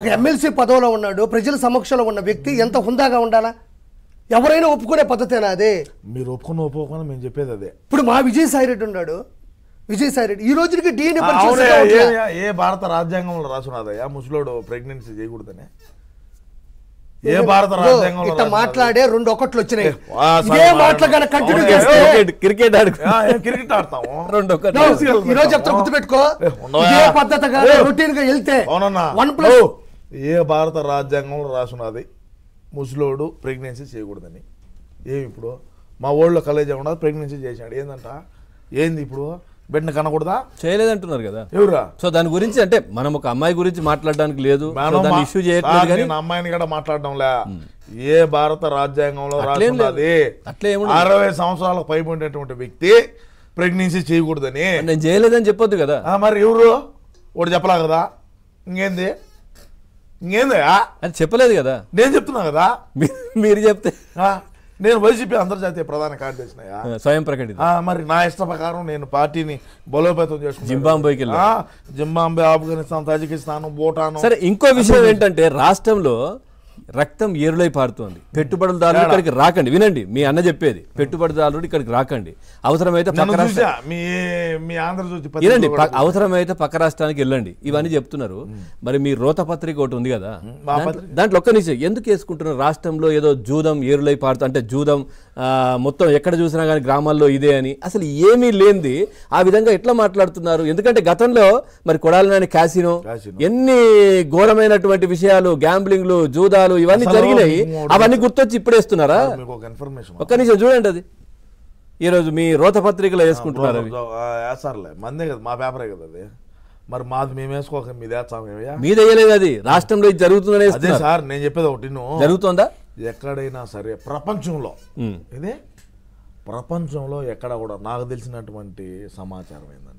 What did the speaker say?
MLC పదవిలో ఉన్నాడు, ప్రజల సమక్షంలో ఉన్న వ్యక్తి ఎంత హుందాగా ఉండాలా? ఎవరైనా ఒప్పుకునే పద్ధతేనా అదే? మీరు ఒప్పుకుని మేము చెప్పేది అదే. ఇప్పుడు మా విజయసాయిరెడ్డి ఉన్నాడు, విజయసాయిరెడ్డి ఈ రోజుకి డిఎన్ఏ ఏ భారత రాజ్యాంగంలో రాసున్నదయ్యా ముసలోడు ప్రెగ్నెన్సీ చేయకూడదని? ఏ భారత రాజ్యాంగంలో ఇట్లా మాట్లాడే 2 ఒకట్లు వచ్చినాయి. ఇదే మాటలు కంటిన్యూ చేస్తే క్రికెట్ క్రికెట్ ఆడతాము. ఈ రోజు చెప్తా, గుర్తుపెట్టుకో, ఇదే పద్ధతిగా రొటీన్ గా వెళ్తే ఏ భారత రాజ్యాంగంలో రాసున్నది ముసలోడు ప్రెగ్నెన్సీ చేయకూడదని? ఏమి ఇప్పుడు మా ఊళ్ళో కలేజ్ ఉండదు, ప్రెగ్నెన్సీ చేశాడు. ఏందంట? ఏంది ఇప్పుడు బిడ్డను కనకూడదా? చేయలేదంటున్నారు కదా ఎవరా? సో దాని గురించి అంటే మనం ఒక అమ్మాయి గురించి మాట్లాడడానికి లేదు, ఇష్యూ చేయట్లేదు కానీ అమ్మాయిని కూడా మాట్లాడడంలే. ఏ భారత రాజ్యాంగంలో రాసున్నది 60 సంవత్సరాలకు పైబడినటువంటి వ్యక్తి ప్రెగ్నెన్సీ చేయకూడదని? నేను చేయలేదని చెప్పొద్దు కదా. మరి ఎవరు ఒకటి చెప్పలా కదా? ఇంకేంది అది చెప్పలేదు కదా, నేను చెప్తున్నా కదా. మీరు చెప్తే నేను వైసీపీ అంతర్జాతీయ ప్రధాన కార్యదర్శినయా, స్వయం ప్రకటిత. మరి నా ఇష్ట ప్రకారం నేను పార్టీని బలోపేతం చేసుకున్నాను. జింబాబ్వేకి జింబాబ్వే, ఆఫ్ఘనిస్తాన్, తాజికిస్తాన్, భూటాన్. సరే, ఇంకో విషయం ఏంటంటే రాష్ట్రంలో రక్తం ఏరులై పారుతోంది. పెట్టుబడులదారులు ఇక్కడికి రాకండి. వినండి, మీ అన్న చెప్పేది, పెట్టుబడిదారులు ఇక్కడికి రాకండి. అవసరమైతే వినండి, అవసరమైతే పక్క రాష్ట్రానికి వెళ్ళండి. ఇవన్నీ చెప్తున్నారు. మరి మీ రోత పత్రిక ఒకటి ఉంది కదా, దాంట్లో ఒక్క నిమిషం ఎందుకు వేసుకుంటున్నారు? రాష్ట్రంలో ఏదో జూదం ఏరులై పారుతూ, అంటే జూదం మొత్తం ఎక్కడ చూసినా కానీ గ్రామాల్లో ఇదే అని, అసలు ఏమీ లేనిది ఆ విధంగా ఎట్లా మాట్లాడుతున్నారు? ఎందుకంటే గతంలో మరి కొడాలినాని క్యాసినో, ఎన్ని ఘోరమైనటువంటి విషయాలు, గ్యాంబ్లింగ్లు, జూదాలు ఇవన్నీ జరిగినాయి. అవన్నీ గుర్తొచ్చి ఇప్పుడేస్తున్నారా? ఒక్క నిమిషం చూడండి, అది ఈరోజు మీ రోత పత్రికలో వేసుకుంటున్నారు. మందే కదా, మా పేపరే కదా అది. మరి మాది మేము వేసుకోక మీద వేయలేదు, అది రాష్ట్రంలో జరుగుతుందనే సార్. నేను చెప్పేది ఒకటి, జరుగుతుందా? ఎక్కడైనా సరే ప్రపంచంలో, ఇదే ప్రపంచంలో ఎక్కడ కూడా నాకు తెలిసినటువంటి సమాచారం ఏంటంటే